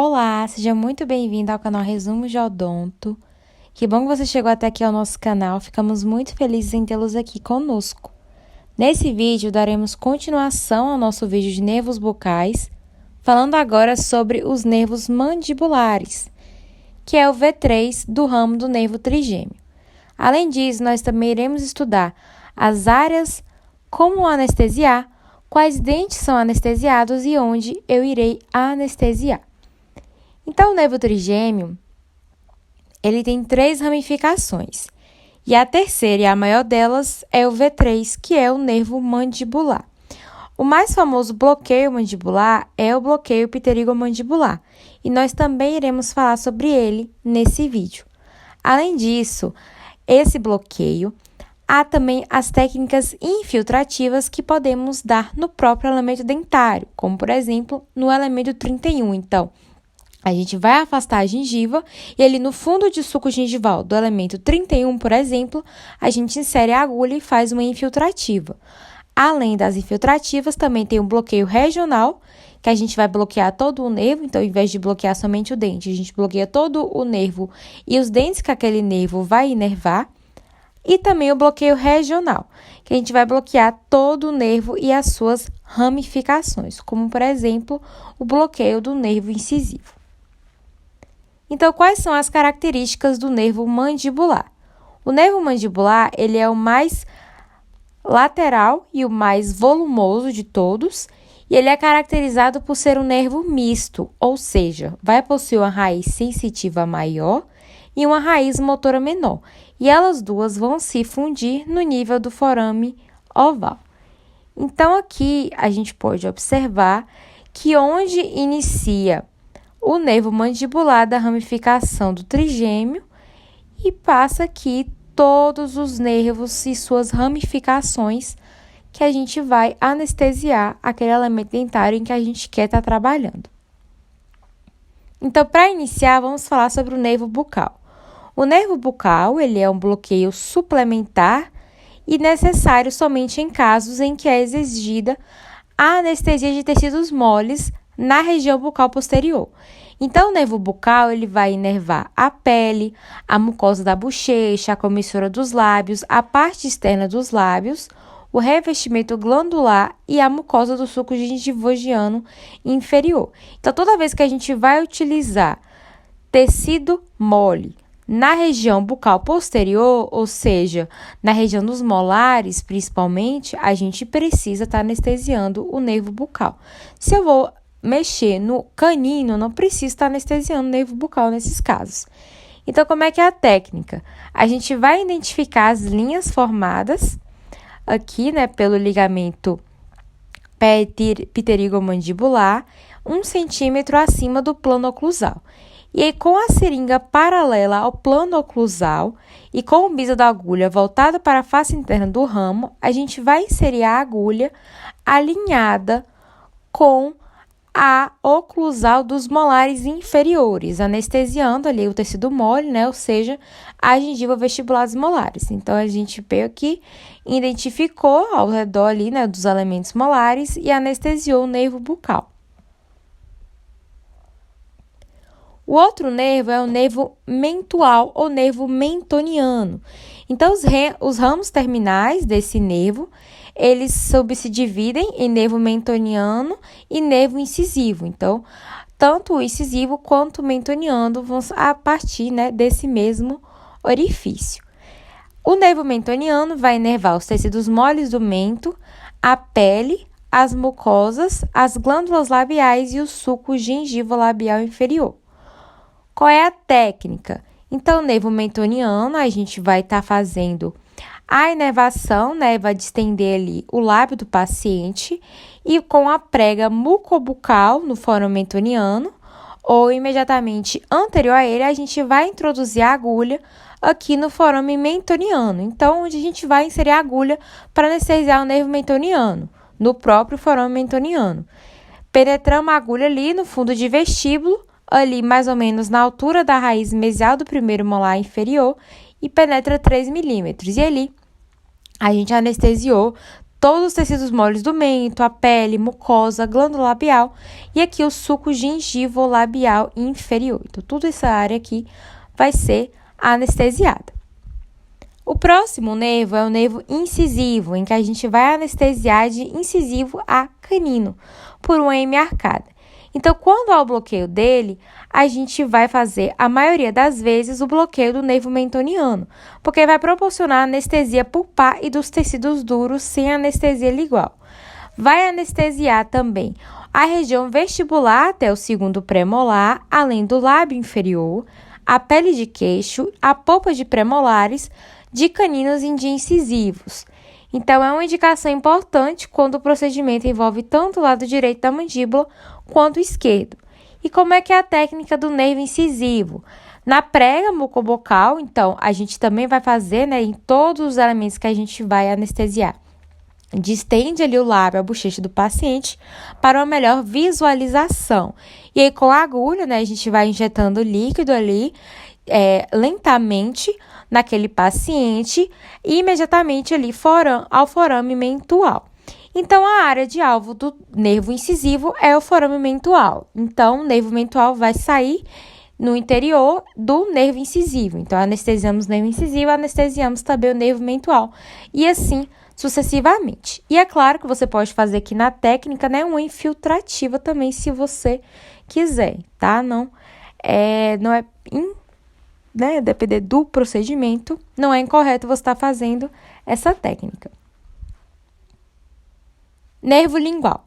Olá, seja muito bem-vindo ao canal Resumos de Odonto. Que bom que você chegou até aqui ao nosso canal, ficamos muito felizes em tê-los aqui conosco. Nesse vídeo, daremos continuação ao nosso vídeo de nervos bucais, falando agora sobre os nervos mandibulares, que é o V3 do ramo do nervo trigêmeo. Além disso, nós também iremos estudar as áreas, como anestesiar, quais dentes são anestesiados e onde eu irei anestesiar. Então, o nervo trigêmeo, ele tem 3 ramificações. E a terceira e a maior delas é o V3, que é o nervo mandibular. O mais famoso bloqueio mandibular é o bloqueio pterigomandibular. E nós também iremos falar sobre ele nesse vídeo. Além disso, esse bloqueio, há também as técnicas infiltrativas que podemos dar no próprio elemento dentário, como, por exemplo, no elemento 31. Então, a gente vai afastar a gengiva e ali no fundo de suco gengival do elemento 31, por exemplo, a gente insere a agulha e faz uma infiltrativa. Além das infiltrativas, também tem um bloqueio regional, que a gente vai bloquear todo o nervo. Então, ao invés de bloquear somente o dente, a gente bloqueia todo o nervo e os dentes que aquele nervo vai inervar. E também o bloqueio regional, que a gente vai bloquear todo o nervo e as suas ramificações, como, por exemplo, o bloqueio do nervo incisivo. Então, quais são as características do nervo mandibular? O nervo mandibular, ele é o mais lateral e o mais volumoso de todos, e ele é caracterizado por ser um nervo misto, ou seja, vai possuir uma raiz sensitiva maior e uma raiz motora menor, e elas duas vão se fundir no nível do forame oval. Então, aqui a gente pode observar que onde inicia o nervo mandibular da ramificação do trigêmeo e passa aqui todos os nervos e suas ramificações que a gente vai anestesiar aquele elemento dentário em que a gente quer estar trabalhando. Então, para iniciar, vamos falar sobre o nervo bucal. O nervo bucal, ele é um bloqueio suplementar e necessário somente em casos em que é exigida a anestesia de tecidos moles na região bucal posterior. Então, o nervo bucal, ele vai inervar a pele, a mucosa da bochecha, a comissura dos lábios, a parte externa dos lábios, o revestimento glandular e a mucosa do suco gengivogiano inferior. Então, toda vez que a gente vai utilizar tecido mole na região bucal posterior, ou seja, na região dos molares, principalmente, a gente precisa estar anestesiando o nervo bucal. Se eu vou mexer no canino, não preciso estar anestesiando o nervo bucal nesses casos. Então, como é que é a técnica? A gente vai identificar as linhas formadas aqui, né, pelo ligamento pterigomandibular, 1 centímetro acima do plano oclusal. E aí, com a seringa paralela ao plano oclusal e com o biso da agulha voltado para a face interna do ramo, a gente vai inserir a agulha alinhada com a oclusal dos molares inferiores, anestesiando ali o tecido mole, né? Ou seja, a gengiva vestibular dos molares. Então, a gente veio aqui, identificou ao redor ali, né, dos elementos molares e anestesiou o nervo bucal. O outro nervo é o nervo mentual ou nervo mentoniano. Então, os ramos terminais desse nervo, eles se dividem em nervo mentoniano e nervo incisivo. Então, tanto o incisivo quanto o mentoniano vão a partir, né, desse mesmo orifício. O nervo mentoniano vai inervar os tecidos moles do mento, a pele, as mucosas, as glândulas labiais e o suco gengivolabial inferior. Qual é a técnica? Então, o nervo mentoniano, a gente vai estar fazendo a inervação, né? Vai distender ali o lábio do paciente e com a prega mucobucal no fórum mentoniano ou imediatamente anterior a ele, a gente vai introduzir a agulha aqui no forame mentoniano. Então, onde a gente vai inserir a agulha para anestesiar o nervo mentoniano, no próprio forame mentoniano. Penetramos a agulha ali no fundo de vestíbulo, ali mais ou menos na altura da raiz mesial do primeiro molar inferior e penetra 3 milímetros. E ali a gente anestesiou todos os tecidos moles do mento, a pele, mucosa, glândula labial e aqui o suco gengivo labial inferior. Então, toda essa área aqui vai ser anestesiada. O próximo nervo é o nervo incisivo, em que a gente vai anestesiar de incisivo a canino, por uma M arcada. Então, quando há o bloqueio dele, a gente vai fazer, a maioria das vezes, o bloqueio do nervo mentoniano, porque vai proporcionar anestesia pulpar e dos tecidos duros sem anestesia lingual. Vai anestesiar também a região vestibular até o segundo premolar, além do lábio inferior, a pele de queixo, a polpa de premolares, de caninos e de incisivos. Então, é uma indicação importante quando o procedimento envolve tanto o lado direito da mandíbula quanto o esquerdo. E como é que é a técnica do nervo incisivo? Na prega mucobucal, então, a gente também vai fazer, em todos os elementos que a gente vai anestesiar. Distende ali o lábio, a bochecha do paciente, para uma melhor visualização. E aí, com a agulha, a gente vai injetando líquido ali, lentamente, naquele paciente e imediatamente ali ao forame mentual. Então, a área de alvo do nervo incisivo é o forame mentual. Então, o nervo mentual vai sair no interior do nervo incisivo. Então, anestesiamos o nervo incisivo, anestesiamos também o nervo mentual. E assim, sucessivamente. E é claro que você pode fazer aqui na técnica, uma infiltrativa também, se você quiser, tá? Não é depender do procedimento, não é incorreto você estar fazendo essa técnica. Nervo lingual.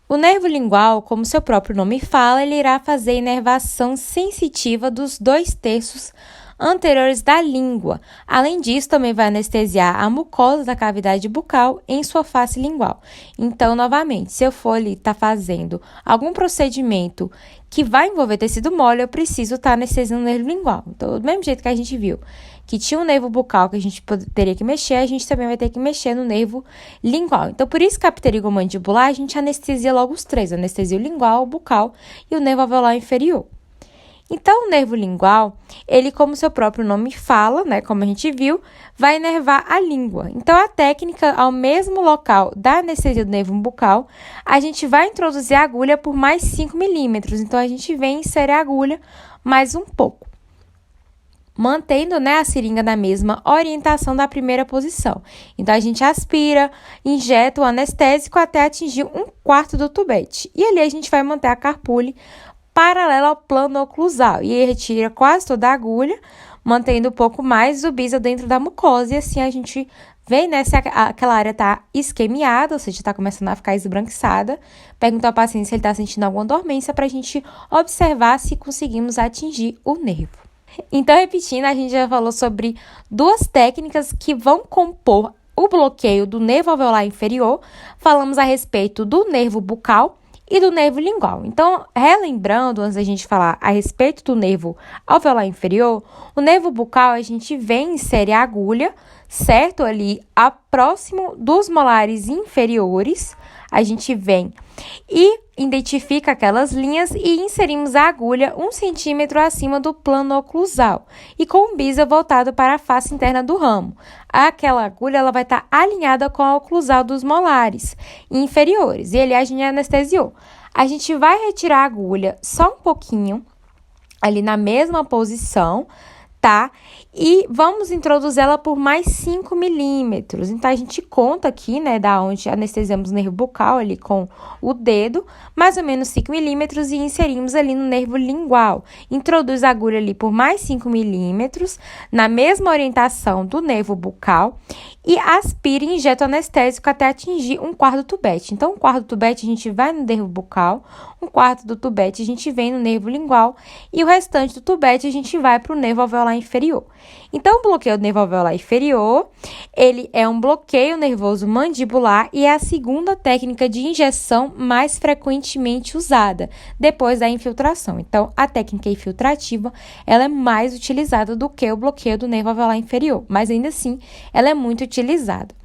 O nervo lingual, como seu próprio nome fala, ele irá fazer inervação sensitiva dos 2/3 anteriores da língua. Além disso, também vai anestesiar a mucosa da cavidade bucal em sua face lingual. Então, novamente, se eu for ali estar fazendo algum procedimento que vai envolver tecido mole, eu preciso estar anestesiando o nervo lingual. Então, do mesmo jeito que a gente viu que tinha um nervo bucal que a gente teria que mexer, a gente também vai ter que mexer no nervo lingual. Então, por isso que a pterigomandibular, a gente anestesia logo os três, anestesia o lingual, o bucal e o nervo alveolar inferior. Então, o nervo lingual, ele, como seu próprio nome fala, como a gente viu, vai inervar a língua. Então, a técnica, ao mesmo local da anestesia do nervo bucal, a gente vai introduzir a agulha por mais 5 milímetros. Então, a gente vem inserir a agulha mais um pouco, mantendo, a seringa na mesma orientação da primeira posição. Então, a gente aspira, injeta o anestésico até atingir 1/4 do tubete. E ali a gente vai manter a carpule paralela ao plano oclusal. E aí retira quase toda a agulha, mantendo um pouco mais o bisa dentro da mucosa. E assim a gente vê, se aquela área está isquemiada, ou seja, está começando a ficar esbranquiçada. Pergunta ao paciente se ele está sentindo alguma dormência para a gente observar se conseguimos atingir o nervo. Então, repetindo, a gente já falou sobre duas técnicas que vão compor o bloqueio do nervo alveolar inferior. Falamos a respeito do nervo bucal e do nervo lingual. Então, relembrando, antes da gente falar a respeito do nervo alveolar inferior, o nervo bucal a gente vem inserir a agulha, certo? Ali, próximo dos molares inferiores, a gente vem e identifica aquelas linhas e inserimos a agulha 1 centímetro acima do plano oclusal e com o bisa voltado para a face interna do ramo. Aquela agulha ela vai estar alinhada com a oclusal dos molares inferiores e ali a gente anestesiou. A gente vai retirar a agulha só um pouquinho, ali na mesma posição, tá? E vamos introduzir ela por mais 5 milímetros. Então, a gente conta aqui, da onde anestesiamos o nervo bucal ali com o dedo, mais ou menos 5 milímetros e inserimos ali no nervo lingual. Introduz a agulha ali por mais 5 milímetros, na mesma orientação do nervo bucal e aspira e injeta o anestésico até atingir 1/4 do tubete. Então, 1/4 do tubete a gente vai no nervo bucal, 1/4 do tubete a gente vem no nervo lingual e o restante do tubete a gente vai para o nervo alveolar inferior. Então, o bloqueio do nervo alveolar inferior, ele é um bloqueio nervoso mandibular e é a segunda técnica de injeção mais frequentemente usada, depois da infiltração. Então, a técnica infiltrativa, ela é mais utilizada do que o bloqueio do nervo alveolar inferior, mas ainda assim, ela é muito utilizada.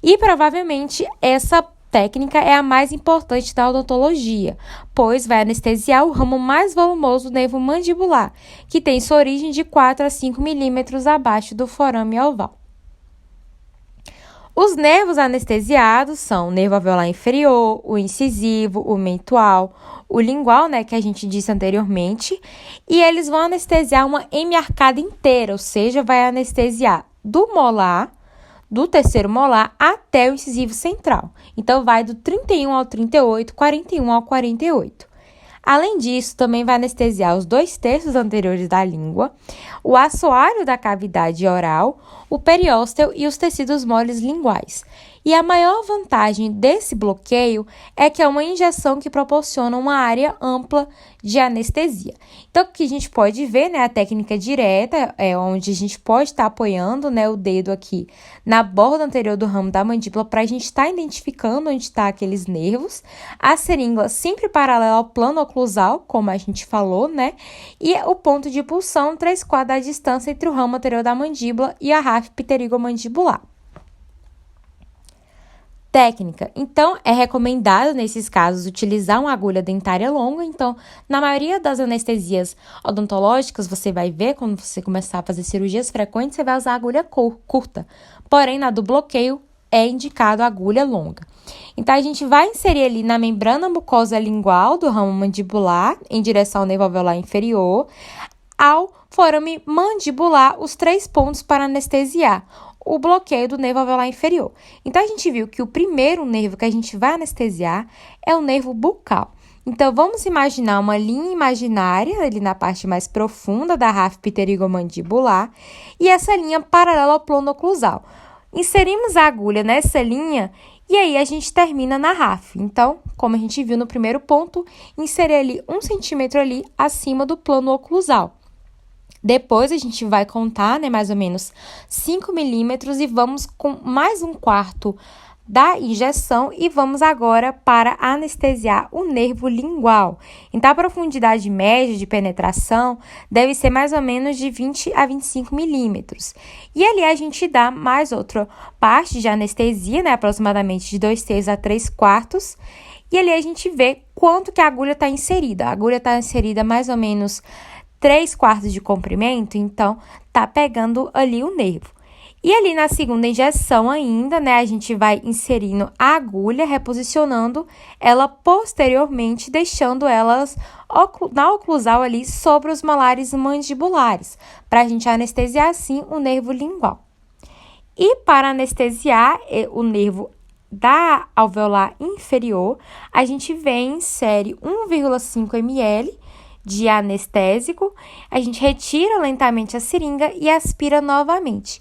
E, provavelmente, essa técnica é a mais importante da odontologia, pois vai anestesiar o ramo mais volumoso do nervo mandibular, que tem sua origem de 4 a 5 milímetros abaixo do forame oval. Os nervos anestesiados são o nervo alveolar inferior, o incisivo, o mental, o lingual, né, que a gente disse anteriormente, e eles vão anestesiar uma hemiarcada inteira, ou seja, vai anestesiar do molar, do terceiro molar até o incisivo central. Então, vai do 31 ao 38, 41 ao 48. Além disso, também vai anestesiar os 2/3 anteriores da língua, o assoalho da cavidade oral, o periósteo e os tecidos moles linguais. E a maior vantagem desse bloqueio é que é uma injeção que proporciona uma área ampla de anestesia. Então, o que a gente pode ver, né, a técnica direta, é onde a gente pode estar apoiando, né, o dedo aqui na borda anterior do ramo da mandíbula para a gente estar identificando onde está aqueles nervos. A seringa sempre paralela ao plano oclusal, como a gente falou, né, e o ponto de pulsão 3/4 da distância entre o ramo anterior da mandíbula e a ráfide pterigomandibular. Técnica. Então, é recomendado, nesses casos, utilizar uma agulha dentária longa. Então, na maioria das anestesias odontológicas, você vai ver, quando você começar a fazer cirurgias frequentes, você vai usar agulha curta. Porém, na do bloqueio, é indicado a agulha longa. Então, a gente vai inserir ali na membrana mucosa lingual do ramo mandibular, em direção ao nervo alveolar inferior, ao forame mandibular, os 3 pontos para anestesiar o bloqueio do nervo alveolar inferior. Então, a gente viu que o primeiro nervo que a gente vai anestesiar é o nervo bucal. Então, vamos imaginar uma linha imaginária ali na parte mais profunda da ráfide pterigomandibular e essa linha paralela ao plano oclusal. Inserimos a agulha nessa linha e aí a gente termina na ráfide. Então, como a gente viu no primeiro ponto, inserir ali 1 centímetro ali acima do plano oclusal. Depois, a gente vai contar, né, mais ou menos 5 milímetros e vamos com mais 1/4 da injeção e vamos agora para anestesiar o nervo lingual. Então, a profundidade média de penetração deve ser mais ou menos de 20 a 25 milímetros. E ali a gente dá mais outra parte de anestesia, né, aproximadamente de 2/3 a 3/4. E ali a gente vê quanto que a agulha está inserida. A agulha está inserida mais ou menos 3/4 de comprimento, então tá pegando ali o nervo. E ali na segunda injeção ainda, né, a gente vai inserindo a agulha, reposicionando ela posteriormente, deixando elas na oclusal ali sobre os molares mandibulares, para a gente anestesiar assim o nervo lingual. E para anestesiar o nervo da alveolar inferior, a gente vem e insere 1,5 ml de anestésico, a gente retira lentamente a seringa e aspira novamente.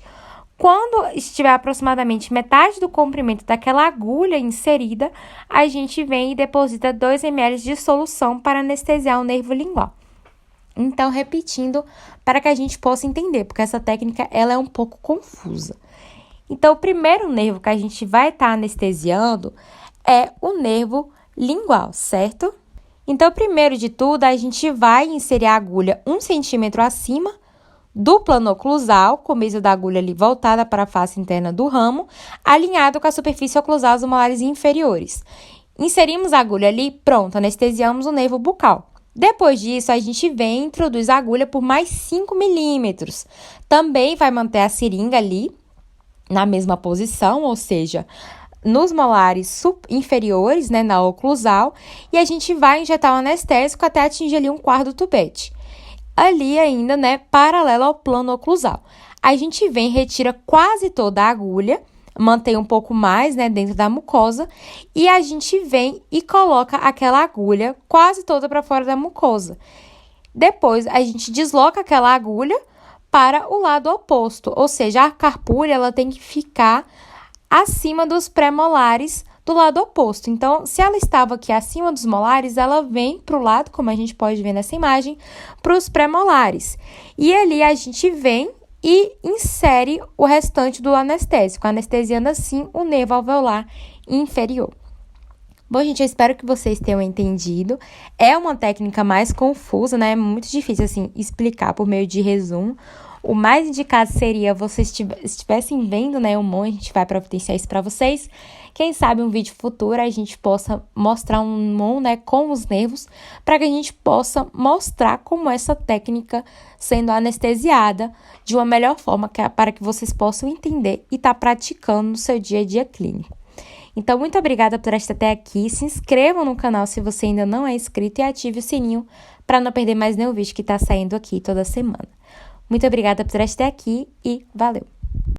Quando estiver aproximadamente metade do comprimento daquela agulha inserida, a gente vem e deposita 2 ml de solução para anestesiar o nervo lingual. Então, repetindo, para que a gente possa entender, porque essa técnica ela é um pouco confusa. Então, o primeiro nervo que a gente vai estar anestesiando é o nervo lingual, certo? Então, primeiro de tudo, a gente vai inserir a agulha 1 centímetro acima do plano oclusal, com o meio da agulha ali voltada para a face interna do ramo, alinhado com a superfície oclusal dos molares inferiores. Inserimos a agulha ali, pronto, anestesiamos o nervo bucal. Depois disso, a gente vem e introduz a agulha por mais 5 milímetros. Também vai manter a seringa ali na mesma posição, ou seja, nos molares inferiores, né, na oclusal, e a gente vai injetar o anestésico até atingir ali 1/4 do tubete. Ali ainda, né, paralelo ao plano oclusal. A gente vem e retira quase toda a agulha, mantém um pouco mais, né, dentro da mucosa, e a gente vem e coloca aquela agulha quase toda para fora da mucosa. Depois, a gente desloca aquela agulha para o lado oposto, ou seja, a carpulha ela tem que ficar acima dos pré-molares do lado oposto. Então, se ela estava aqui acima dos molares, ela vem para o lado, como a gente pode ver nessa imagem, para os pré-molares. E ali a gente vem e insere o restante do anestésico, anestesiando assim o nervo alveolar inferior. Bom, gente, eu espero que vocês tenham entendido. É uma técnica mais confusa, né? É muito difícil, assim, explicar por meio de resumo. o mais indicado seria vocês estivessem vendo, né, o Mon, a gente vai providenciar isso para vocês. Quem sabe um vídeo futuro a gente possa mostrar um Mon, né, com os nervos, para que a gente possa mostrar como essa técnica sendo anestesiada de uma melhor forma, para que vocês possam entender e estar praticando no seu dia a dia clínico. Então, muito obrigada por estar até aqui. Se inscrevam no canal se você ainda não é inscrito e ative o sininho para não perder mais nenhum vídeo que está saindo aqui toda semana. Muito obrigada por estar aqui e valeu!